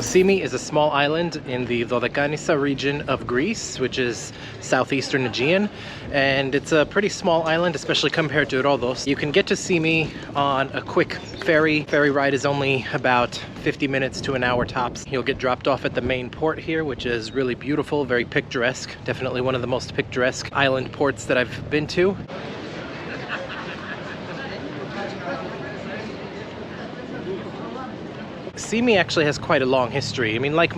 Symi is a small island in the Dodecanisa region of Greece, which is southeastern Aegean, and it's a pretty small island, especially compared to Rhodes. You can get to Symi on a quick ferry. Ferry ride is only about 50 minutes to an hour tops. You'll get dropped off at the main port here, which is really beautiful, very picturesque. Definitely one of the most picturesque island ports that I've been to. Symi actually has quite a long history. I mean, like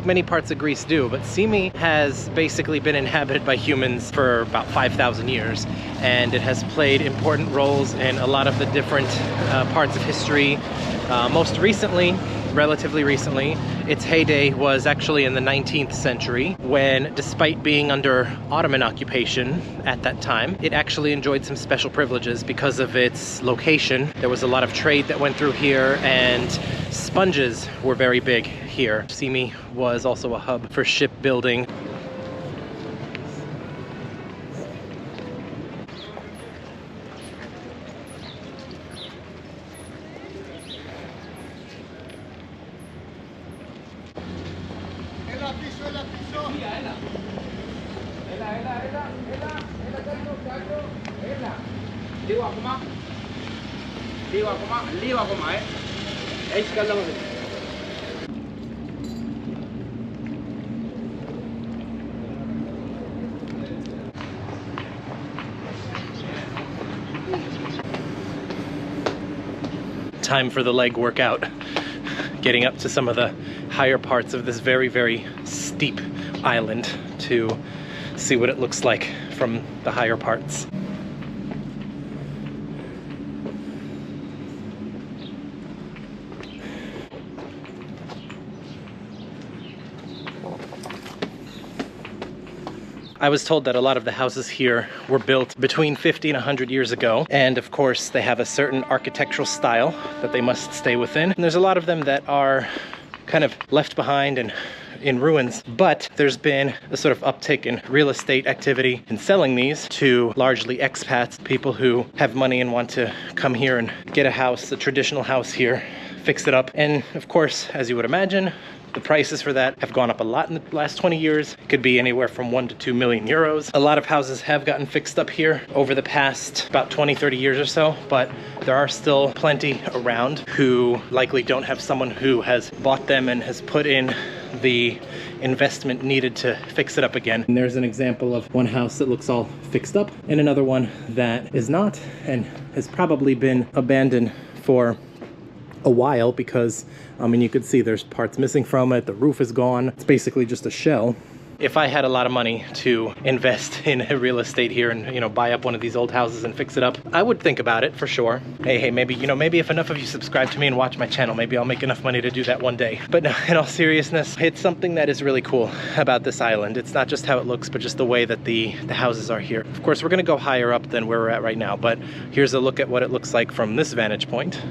many parts of Greece do, but Symi has basically been inhabited by humans for about 5,000 years, and it has played important roles in a lot of the different parts of history. Most recently, relatively recently, its heyday was actually in the 19th century, when, despite being under Ottoman occupation at that time, it actually enjoyed some special privileges because of its location. There was a lot of trade that went through here, and sponges were very big here. Symi was also a hub for shipbuilding. Time for the leg workout. Getting up to some of the higher parts of this very, very steep island to see what it looks like from the higher parts. I was told that a lot of the houses here were built between 50 and 100 years ago, and of course they have a certain architectural style that they must stay within. And there's a lot of them that are kind of left behind and in ruins, but there's been a sort of uptick in real estate activity in selling these to largely expats, people who have money and want to come here and get a house, a traditional house here, fix it up. And of course, as you would imagine, the prices for that have gone up a lot in the last 20 years. It could be anywhere from 1 to 2 million euros. A lot of houses have gotten fixed up here over the past about 20, 30 years or so, but there are still plenty around who likely don't have someone who has bought them and has put in the investment needed to fix it up again. And there's an example of one house that looks all fixed up and another one that is not and has probably been abandoned for a while because, I mean, you could see there's parts missing from it. The roof is gone. It's basically just a shell. If I had a lot of money to invest in real estate here and, you know, buy up one of these old houses and fix it up, I would think about it for sure. Hey, maybe, you know, maybe if enough of you subscribe to me and watch my channel, maybe I'll make enough money to do that one day. But no, in all seriousness, it's something that is really cool about this island. It's not just how it looks, but just the way that the houses are here. Of course, we're gonna go higher up than where we're at right now, but here's a look at what it looks like from this vantage point.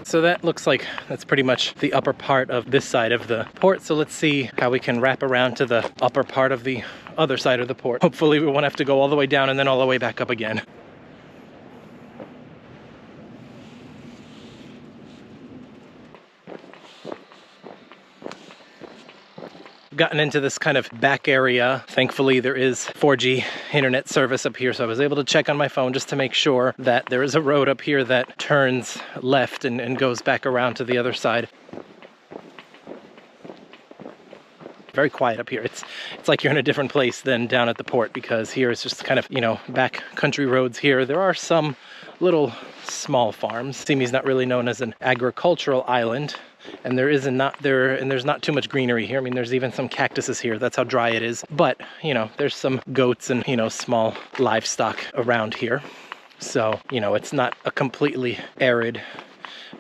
So that looks like that's pretty much the upper part of this side of the port. So let's see how we can wrap around to the upper part of the other side of the port. Hopefully we won't have to go all the way down and then all the way back up again. Gotten into this kind of back area. Thankfully there is 4G internet service up here, so I was able to check on my phone just to make sure that there is a road up here that turns left and goes back around to the other side. Very quiet up here. It's like you're in a different place than down at the port, because here it's just kind of, you know, back country roads here. There are some little small farms. Symi's not really known as an agricultural island, and there's not too much greenery here. I mean, there's even some cactuses here. That's how dry it is. But, you know, there's some goats and, you know, small livestock around here. So, you know, it's not a completely arid,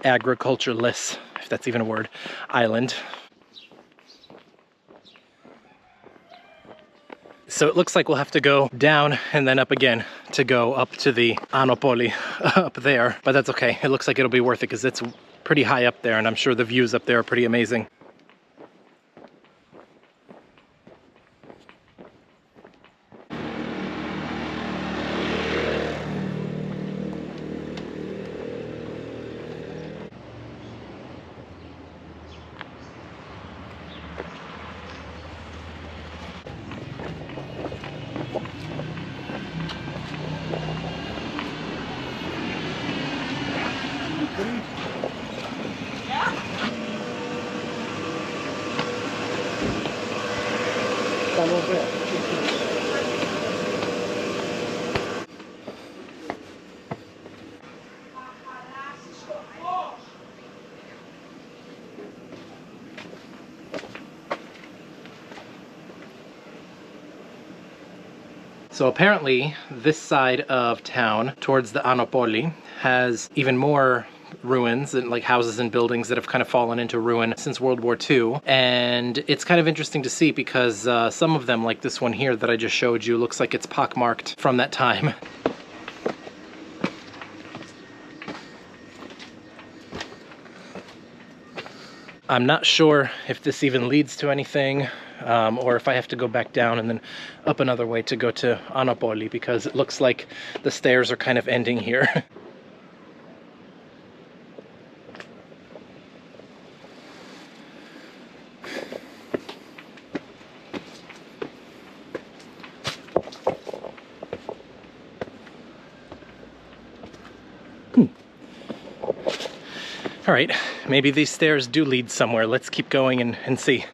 agricultureless, if that's even a word, island. So it looks like we'll have to go down and then up again to go up to the Anopoli up there, but that's okay. It looks like it'll be worth it because it's pretty high up there, and I'm sure the views up there are pretty amazing. So apparently this side of town towards the Anopoli has even more ruins and like houses and buildings that have kind of fallen into ruin since World War II. And it's kind of interesting to see because some of them, like this one here that I just showed you, looks like it's pockmarked from that time. I'm not sure if this even leads to anything, or if I have to go back down and then up another way to go to Anopoli, because it looks like the stairs are kind of ending here. All right, maybe these stairs do lead somewhere. Let's keep going and see.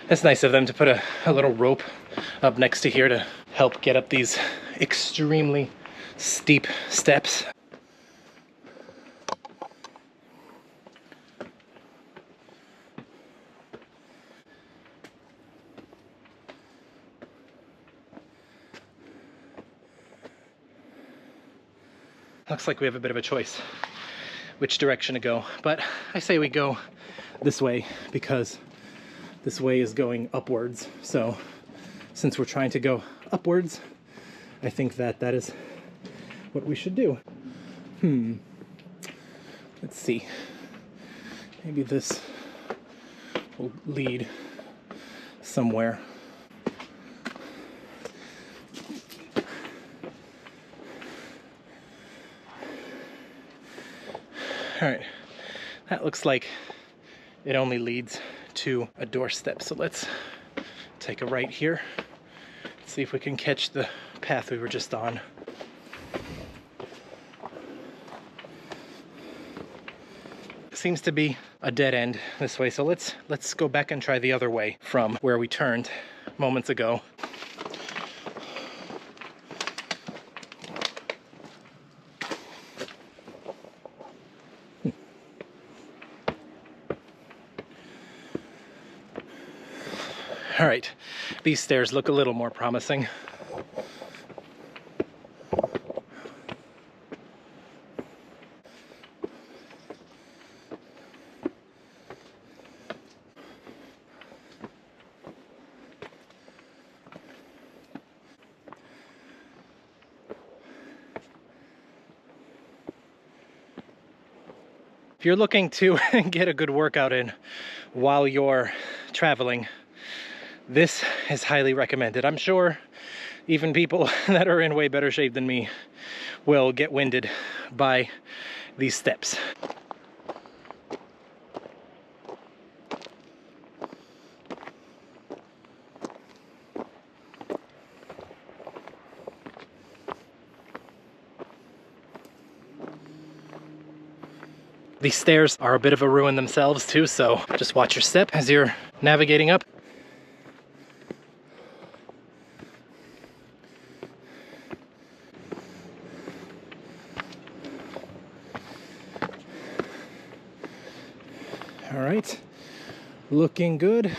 It's nice of them to put a little rope up next to here to help get up these extremely steep steps. Looks like we have a bit of a choice which direction to go, but I say we go this way because this way is going upwards. So since we're trying to go upwards, I think that that is what we should do. Let's see. Maybe this will lead somewhere. All right, that looks like it only leads to a doorstep. So let's take a right here, see if we can catch the path we were just on. It seems to be a dead end this way, so let's go back and try the other way from where we turned moments ago. All right, these stairs look a little more promising. you're looking to get a good workout in while you're traveling, this is highly recommended. I'm sure even people that are in way better shape than me will get winded by these steps. These stairs are a bit of a ruin themselves too, so just watch your step as you're navigating up. All right, looking good.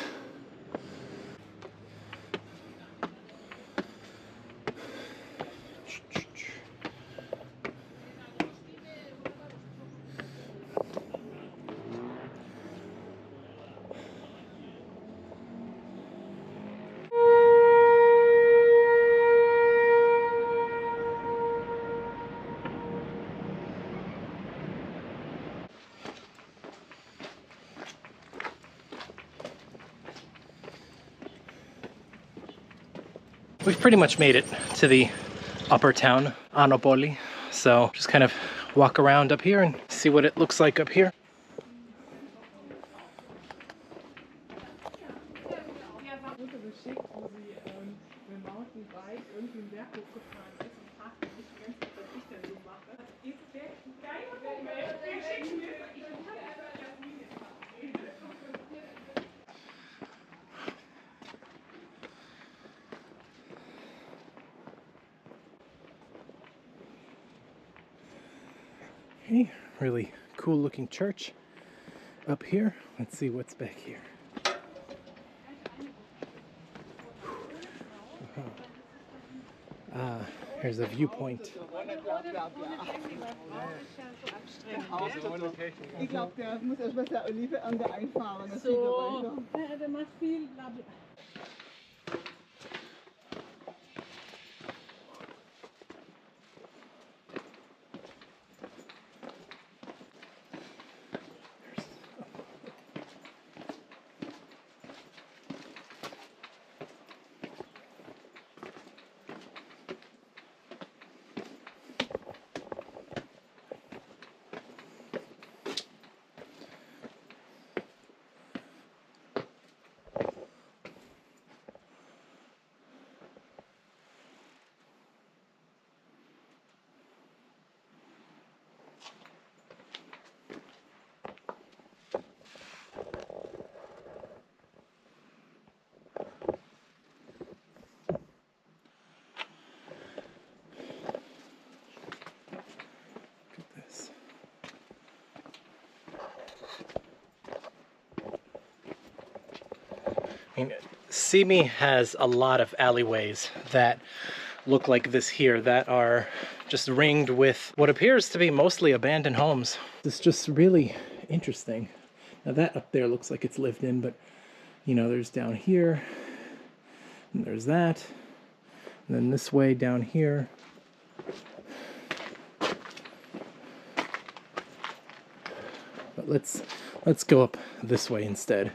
We've pretty much made it to the upper town, Anopoli. So just kind of walk around up here and see what it looks like up here. Okay, really cool looking church up here. Let's see what's back here. Here's a viewpoint. Ich glaube, der muss erst mal der Olive an der einfahren. So, der macht viel. I mean, Symi has a lot of alleyways that look like this here, that are just ringed with what appears to be mostly abandoned homes. It's just really interesting. Now that up there looks like it's lived in, but you know, there's down here, and there's that, and then this way down here. But let's go up this way instead.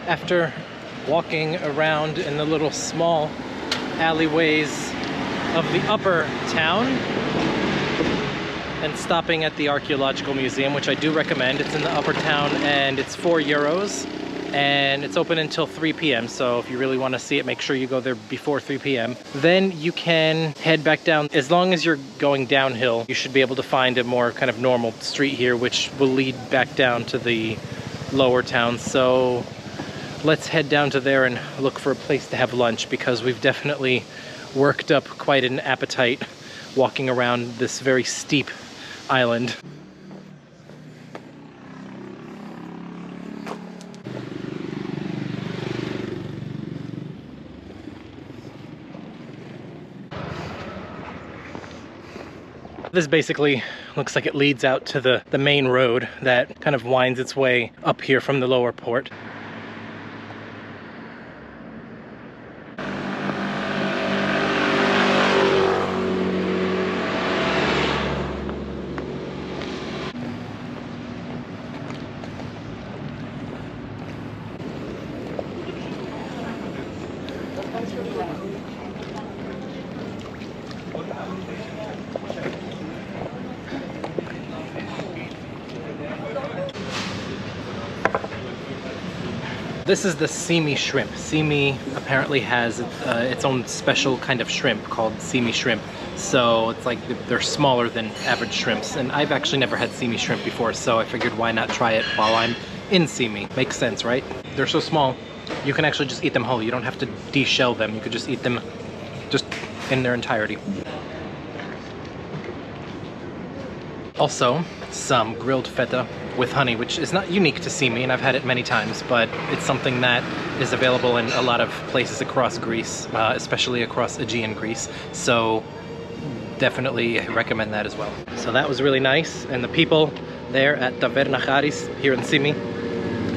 After walking around in the little small alleyways of the upper town and stopping at the archaeological museum, which I do recommend. It's in the upper town and it's €4. and it's open until 3 p.m. So if you really want to see it, make sure you go there before 3 p.m. Then you can head back down. As long as you're going downhill, you should be able to find a more kind of normal street here, which will lead back down to the lower town. So let's head down to there and look for a place to have lunch, because we've definitely worked up quite an appetite walking around this very steep island. This basically looks like it leads out to the main road that kind of winds its way up here from the lower port. This is the Symi Shrimp. Symi apparently has its own special kind of shrimp called Symi Shrimp. So it's like they're smaller than average shrimps. And I've actually never had Symi Shrimp before, so I figured why not try it while I'm in Symi. Makes sense, right? They're so small, you can actually just eat them whole. You don't have to de-shell them. You could just eat them just in their entirety. Also, some grilled feta with honey, which is not unique to Symi, and I've had it many times, but it's something that is available in a lot of places across Greece, especially across Aegean Greece. So definitely recommend that as well. So that was really nice, and the people there at Taverna here in Symi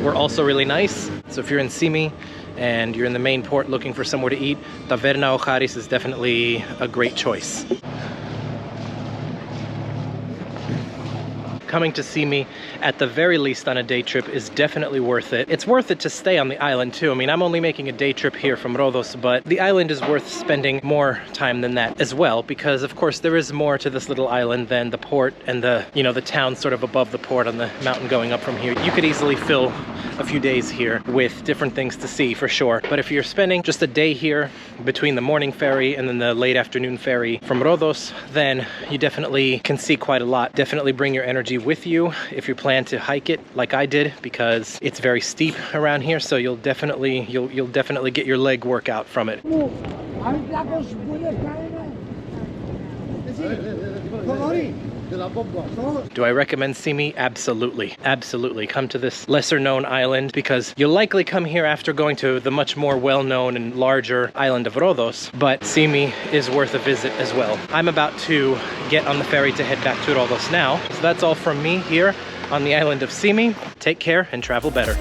were also really nice. So if you're in Symi and you're in the main port looking for somewhere to eat, Taverna is definitely a great choice. Coming to Symi, at the very least on a day trip, is definitely worth it. It's worth it to stay on the island too. I mean, I'm only making a day trip here from Rhodes, but the island is worth spending more time than that as well, because of course there is more to this little island than the port and the, you know, the town sort of above the port on the mountain going up from here. You could easily fill a few days here with different things to see for sure. But if you're spending just a day here between the morning ferry and then the late afternoon ferry from Rhodes, then you definitely can see quite a lot. Definitely bring your energy with you if you plan to hike it like I did, because it's very steep around here, so you'll definitely get your leg workout from it. Do I recommend Symi? Absolutely. Absolutely. Come to this lesser known island, because you'll likely come here after going to the much more well-known and larger island of Rhodes, but Symi is worth a visit as well. I'm about to get on the ferry to head back to Rhodes now. So that's all from me here on the island of Symi. Take care and travel better.